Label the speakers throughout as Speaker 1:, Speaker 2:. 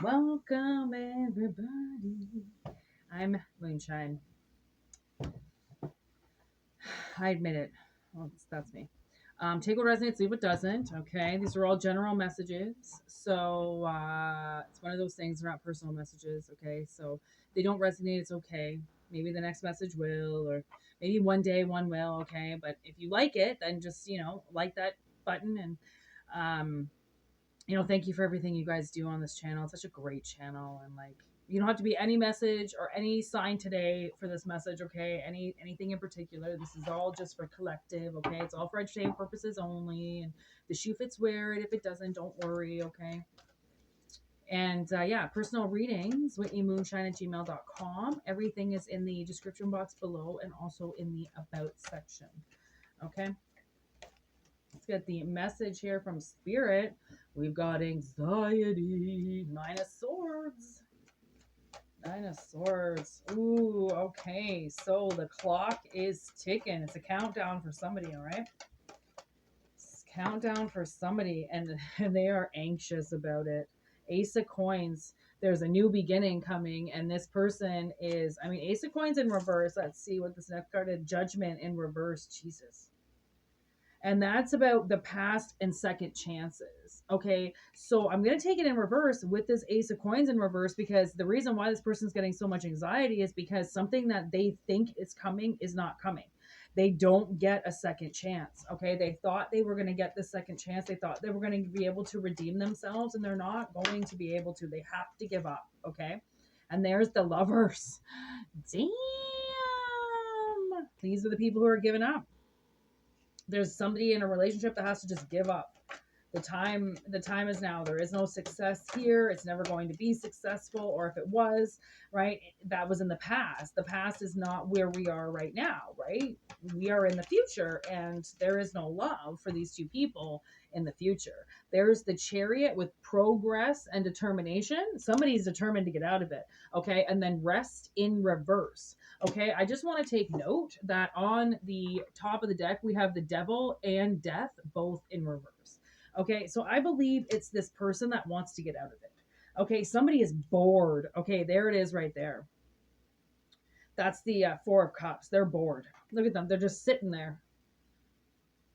Speaker 1: Welcome, everybody. I'm Moonshine. I admit it. Well, that's me. Take what resonates, leave what doesn't. Okay, these are all general messages. So it's one of those things. They're not personal messages. Okay, so they don't resonate. It's okay. Maybe the next message will, or maybe one day one will. Okay, but if you like it, then just like that button and um, thank you for everything you guys do on this channel. It's such a great channel. And like, you don't have to be any message or any sign today for this message. Okay. Anything in particular. This is all just for collective. Okay. It's all for entertainment purposes only. And the shoe fits, wear it. If it doesn't, don't worry. Okay. And yeah, personal readings, whitneymoonshine@gmail.com. Everything is in the description box below and also in the about section. Okay. Let's get the message here from Spirit. We've got anxiety. Nine of Swords. Nine of Swords. Ooh, okay. So the clock is ticking. It's a countdown for somebody, all right? It's a countdown for somebody, and they are anxious about it. Ace of Coins. There's a new beginning coming, and this person is, Ace of Coins in reverse. Let's see what this next card is. Judgment in reverse. Jesus. And that's about the past and second chances. Okay, so I'm going to take it in reverse with this Ace of Coins in reverse, because the reason why this person's getting so much anxiety is because something that they think is coming is not coming. They don't get a second chance. Okay, they thought they were going to get the second chance. They thought they were going to be able to redeem themselves, and they're not going to be able to. They have to give up. Okay, and there's the Lovers. Damn, these are the people who are giving up. There's somebody in a relationship that has to just give up. The time is now. There is no success here. It's never going to be successful, or if it was, right, that was in the past. The past is not where we are right now, right? We are in the future, and there is no love for these two people in the future. There's the Chariot with progress and determination. Somebody's determined to get out of it. Okay, and then rest in reverse. Okay, I just want to take note that on the top of the deck we have the Devil and Death both in reverse. Okay, so I believe it's this person that wants to get out of it. Okay, somebody is bored. Okay, there it is right there. That's the Four of Cups. They're bored. Look at them. They're just sitting there.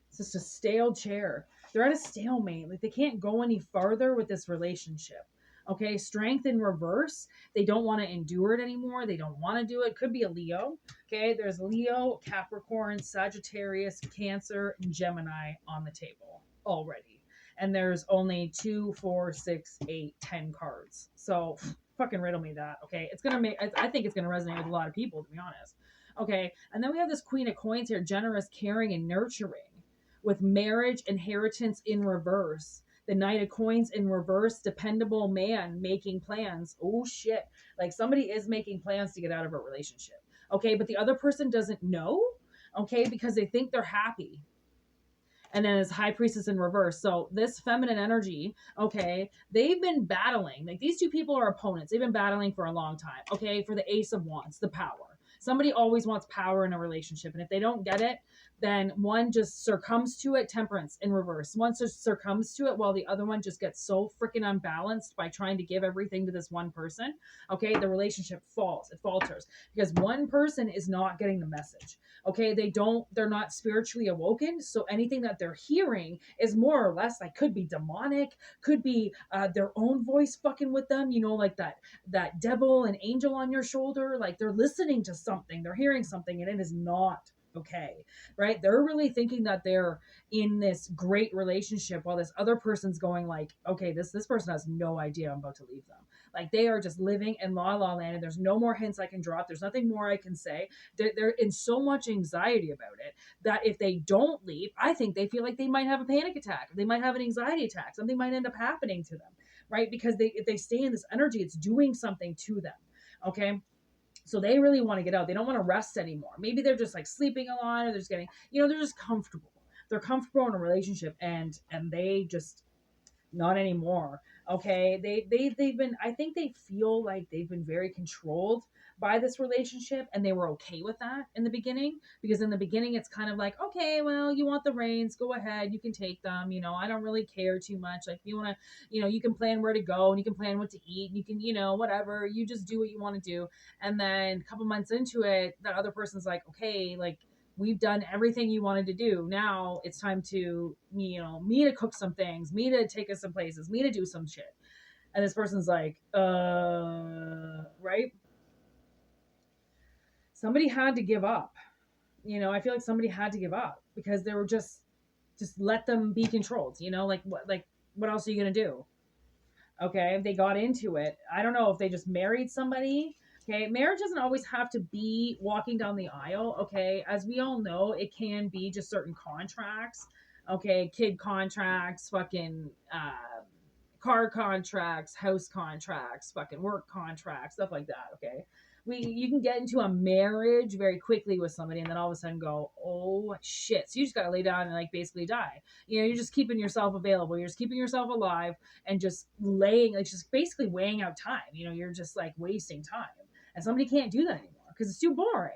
Speaker 1: It's just a stale chair. They're at a stalemate. Like, they can't go any farther with this relationship. Okay, Strength in reverse. They don't want to endure it anymore. They don't want to do it. Could be a Leo. Okay, there's Leo, Capricorn, Sagittarius, Cancer, and Gemini on the table already. And there's only 2, 4, 6, 8, 10 cards. So fucking riddle me that. Okay, it's gonna make. I think it's gonna resonate with a lot of people, to be honest. Okay, and then we have this Queen of Coins here: generous, caring, and nurturing, with marriage, inheritance in reverse. The Knight of Coins in reverse, dependable man making plans. Oh shit. Like, somebody is making plans to get out of a relationship. Okay, but the other person doesn't know. Okay, because they think they're happy. And then it's High Priestess in reverse. So this feminine energy, okay, they've been battling. Like, these two people are opponents. They've been battling for a long time. Okay, for the Ace of Wands, the power. Somebody always wants power in a relationship, and if they don't get it, then one just succumbs to it. Temperance in reverse. One just succumbs to it, while the other one just gets so freaking unbalanced by trying to give everything to this one person. Okay, the relationship falls. It falters because one person is not getting the message. Okay, they're not spiritually awoken, so anything that they're hearing is more or less like, could be demonic, could be their own voice fucking with them, like that devil and angel on your shoulder. Like, they're listening to something, they're hearing something, and it is not okay, right? They're really thinking that they're in this great relationship, while this other person's going like, okay, this person has no idea I'm about to leave them. Like, they are just living in la la land, and there's no more hints I can drop. There's nothing more I can say. They're in so much anxiety about it that if they don't leave, I think they feel like they might have a panic attack. They might have an anxiety attack. Something might end up happening to them, right? Because if they stay in this energy, it's doing something to them. Okay. So they really want to get out. They don't want to rest anymore. Maybe they're just like sleeping a lot, or they're just getting, they're just comfortable. They're comfortable in a relationship, and they just not anymore. Okay, they've been, I think they feel like they've been very controlled by this relationship, and they were okay with that in the beginning, because in the beginning it's kind of like, okay, well, you want the reins, go ahead, you can take them, I don't really care too much. Like, you want to, you can plan where to go, and you can plan what to eat, and you can, whatever, you just do what you want to do. And then a couple months into it, that other person's like, okay, like, we've done everything you wanted to do. Now it's time to, me to cook some things, me to take us some places, me to do some shit. And this person's like, right? Somebody had to give up. I feel like somebody had to give up, because they were just let them be controlled. What else are you gonna do? Okay, if they got into it, I don't know if they just married somebody. Okay, marriage doesn't always have to be walking down the aisle. Okay, as we all know, it can be just certain contracts. Okay, kid contracts, fucking car contracts, house contracts, fucking work contracts, stuff like that. Okay, you can get into a marriage very quickly with somebody, and then all of a sudden go, oh shit! So you just gotta lay down and like basically die. You're just keeping yourself available. You're just keeping yourself alive, and just laying, like, just basically weighing out time. You're just like wasting time, and somebody can't do that anymore because it's too boring.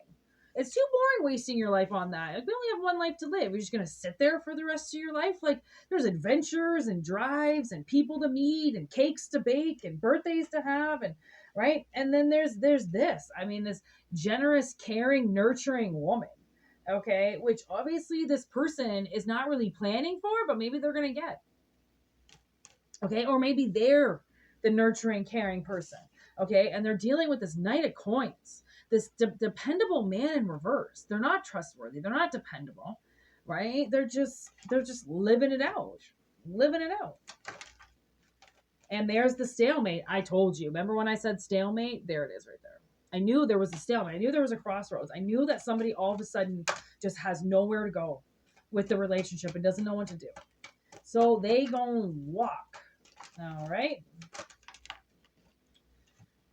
Speaker 1: It's too boring wasting your life on that. Like, we only have one life to live. You're just gonna sit there for the rest of your life. Like, there's adventures and drives and people to meet and cakes to bake and birthdays to have, and right. And then there's this. I mean, this generous, caring, nurturing woman. Okay, which obviously this person is not really planning for, but maybe they're gonna get. Okay, or maybe they're the nurturing, caring person. Okay, and they're dealing with this Knight of Coins, this dependable man in reverse. They're not trustworthy. They're not dependable, right? They're just living it out, living it out. And there's the stalemate. I told you. Remember when I said stalemate? There it is right there. I knew there was a stalemate. I knew there was a crossroads. I knew that somebody all of a sudden just has nowhere to go with the relationship and doesn't know what to do. So they gonna walk. All right.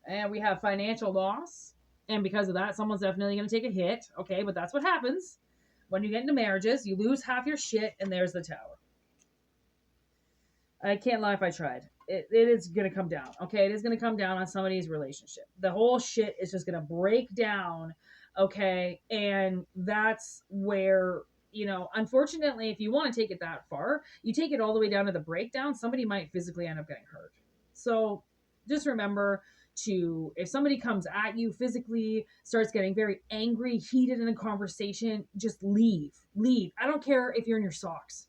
Speaker 1: And we have financial loss. And because of that, someone's definitely going to take a hit. Okay, but that's what happens when you get into marriages. You lose half your shit, and there's the Tower. I can't lie if I tried. It is going to come down. Okay, it is going to come down on somebody's relationship. The whole shit is just going to break down. Okay, and that's where, unfortunately, if you want to take it that far, you take it all the way down to the breakdown, somebody might physically end up getting hurt. So just remember if somebody comes at you physically, starts getting very angry, heated in a conversation, just leave. I don't care if you're in your socks.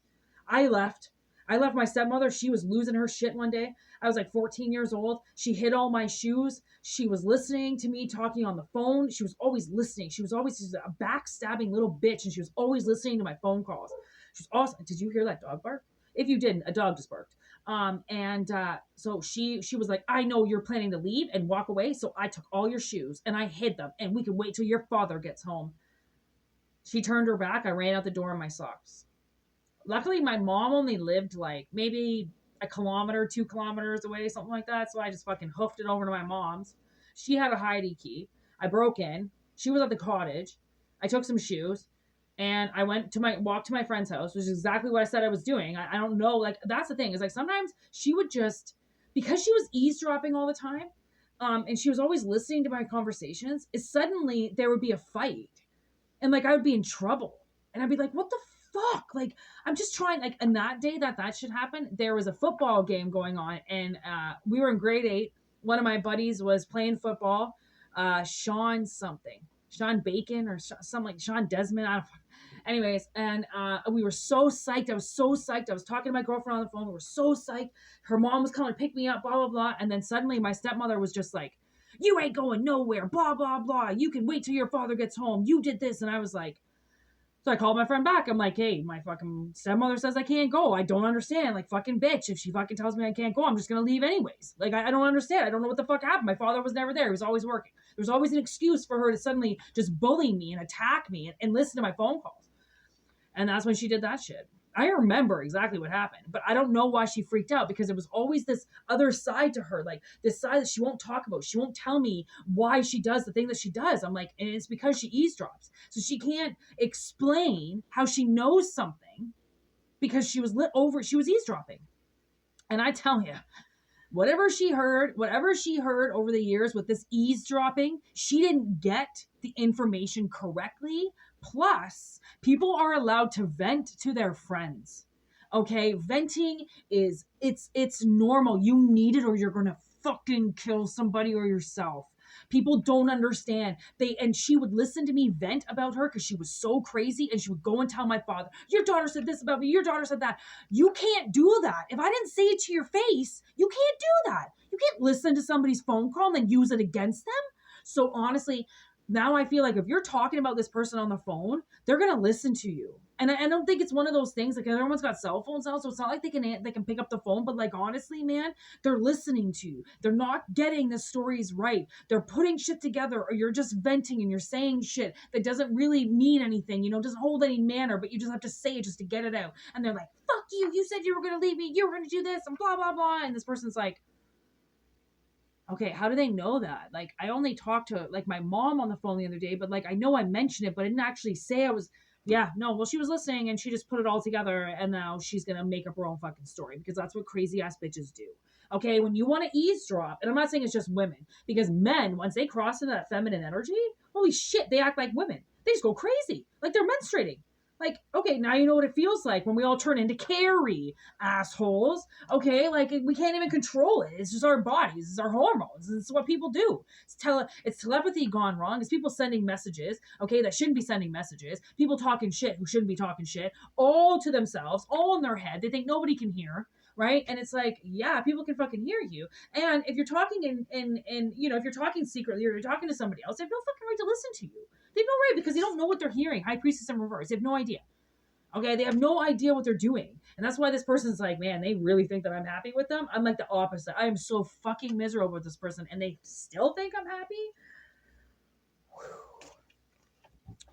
Speaker 1: I left my stepmother. She was losing her shit one day. I was like 14 years old. She hid all my shoes. She was listening to me talking on the phone. She was always listening. She was always just a backstabbing little bitch, and she was always listening to my phone calls. She's awesome. Did you hear that dog bark? If you didn't, a dog just barked. So she was like, I know you're planning to leave and walk away, so I took all your shoes and I hid them, and we can wait till your father gets home. She turned her back. I ran out the door in my socks. Luckily, my mom only lived like maybe a kilometer, 2 kilometers away, something like that. So I just fucking hoofed it over to my mom's. She had a hidey key. I broke in. She was at the cottage. I took some shoes. And I walked to my friend's house, which is exactly what I said I was doing. I don't know. Like, that's the thing, is like sometimes she would just, because she was eavesdropping all the time, and she was always listening to my conversations, is suddenly there would be a fight. And like, I would be in trouble. And I'd be like, what the fuck? Like, I'm just trying, like, and that day that should happen, there was a football game going on. And we were in grade 8. One of my buddies was playing football. Sean Bacon or something, like Sean Desmond. I don't. Anyways, and we were so psyched. I was so psyched. I was talking to my girlfriend on the phone. We were so psyched. Her mom was coming to pick me up, blah, blah, blah. And then suddenly my stepmother was just like, you ain't going nowhere, blah, blah, blah. You can wait till your father gets home. You did this. And I was like, so I called my friend back. I'm like, hey, my fucking stepmother says I can't go. I don't understand. Like, fucking bitch. If she fucking tells me I can't go, I'm just going to leave anyways. Like, I don't understand. I don't know what the fuck happened. My father was never there. He was always working. There's always an excuse for her to suddenly just bully me and attack me and listen to my phone calls. And that's when she did that shit. I remember exactly what happened, but I don't know why she freaked out, because it was always this other side to her, like this side that she won't talk about. She won't tell me why she does the thing that she does. I'm like, and it's because she eavesdrops. So she can't explain how she knows something because she was eavesdropping. And I tell you, whatever she heard over the years with this eavesdropping, she didn't get the information correctly. Plus, people are allowed to vent to their friends. Okay, venting it's normal. You need it or you're gonna fucking kill somebody or yourself. People don't understand. And she would listen to me vent about her because she was so crazy, and she would go and tell my father, your daughter said this about me, your daughter said that. You can't do that. If I didn't say it to your face, you can't do that. You can't listen to somebody's phone call and then use it against them. So honestly, now I feel like if you're talking about this person on the phone, they're gonna listen to you. And I don't think it's one of those things like everyone's got cell phones now, so it's not like they can pick up the phone. But like honestly, man, they're listening to you. They're not getting the stories right. They're putting shit together, or you're just venting and you're saying shit that doesn't really mean anything. Doesn't hold any manner, but you just have to say it just to get it out. And they're like, "Fuck you! You said you were gonna leave me. You were gonna do this and blah blah blah." And this person's like, okay, how do they know that? Like, I only talked to like my mom on the phone the other day, but like I know I mentioned it, but I didn't actually say I was. Yeah, no, well, she was listening and she just put it all together, and now she's gonna make up her own fucking story because that's what crazy ass bitches do. Okay, when you want to eavesdrop, and I'm not saying it's just women, because men, once they cross into that feminine energy, holy shit, they act like women. They just go crazy, like they're menstruating. Like, okay, now you know what it feels like when we all turn into Carrie, assholes. Okay, like we can't even control it. It's just our bodies, it's our hormones. It's what people do. It's telepathy gone wrong. It's people sending messages, okay, that shouldn't be sending messages. People talking shit who shouldn't be talking shit, all to themselves, all in their head. They think nobody can hear, right? And it's like, yeah, people can fucking hear you. And if you're talking if you're talking secretly or you're talking to somebody else, they have no fucking right to listen to you. They have no right because they don't know what they're hearing. High Priestess in reverse. They have no idea. Okay, they have no idea what they're doing. And that's why this person's like, man, they really think that I'm happy with them. I'm like the opposite. I am so fucking miserable with this person, and they still think I'm happy.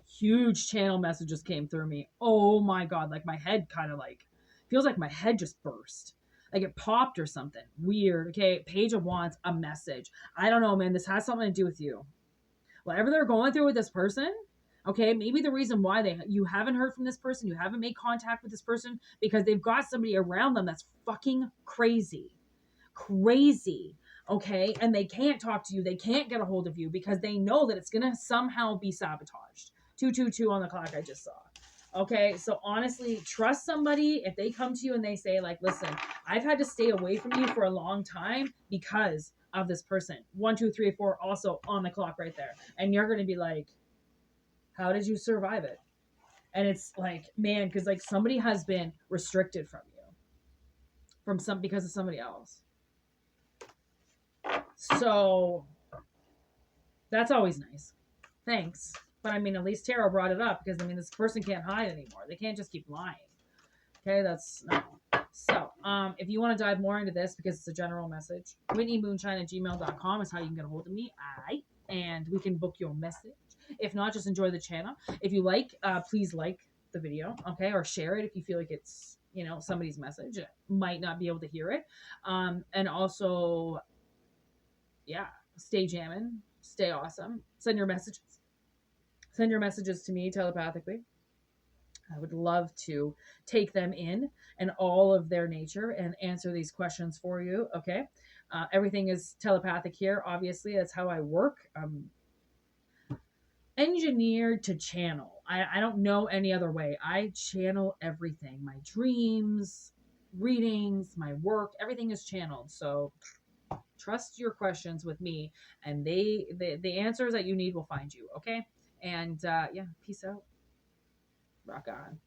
Speaker 1: Huge channel messages came through me. Oh my God. Like my head kind of like, feels like my head just burst. Like it popped or something. Weird. Okay, Page of Wands, a message. I don't know, man. This has something to do with you. Whatever they're going through with this person, okay, maybe the reason why you haven't heard from this person, you haven't made contact with this person, because they've got somebody around them that's fucking crazy. Okay, and they can't talk to you, they can't get a hold of you because they know that it's gonna somehow be sabotaged. 222 on the clock, I just saw. Okay, so honestly, trust somebody if they come to you and they say like, listen, I've had to stay away from you for a long time because of this person. 1, 2, 3, 4, also on the clock right there. And you're going to be like, how did you survive it? And it's like, man, because like somebody has been restricted from you because of somebody else. So that's always nice. Thanks. But I mean, at least Tarot brought it up because I mean, this person can't hide anymore. They can't just keep lying. Okay, that's no. So, if you want to dive more into this because it's a general message, WhitneyMoonshine@gmail.com is how you can get a hold of me. And we can book your message. If not, just enjoy the channel. If you like, please like the video, okay, or share it if you feel like it's somebody's message. Might not be able to hear it. And also, yeah, stay jamming, stay awesome. Send your messages. Send your messages to me telepathically. I would love to take them in and all of their nature and answer these questions for you. Okay. Everything is telepathic here. Obviously, that's how I work. Engineered to channel. I don't know any other way. I channel everything. My dreams, readings, my work, everything is channeled. So trust your questions with me, and the answers that you need will find you. Okay. And yeah, peace out. Rock on.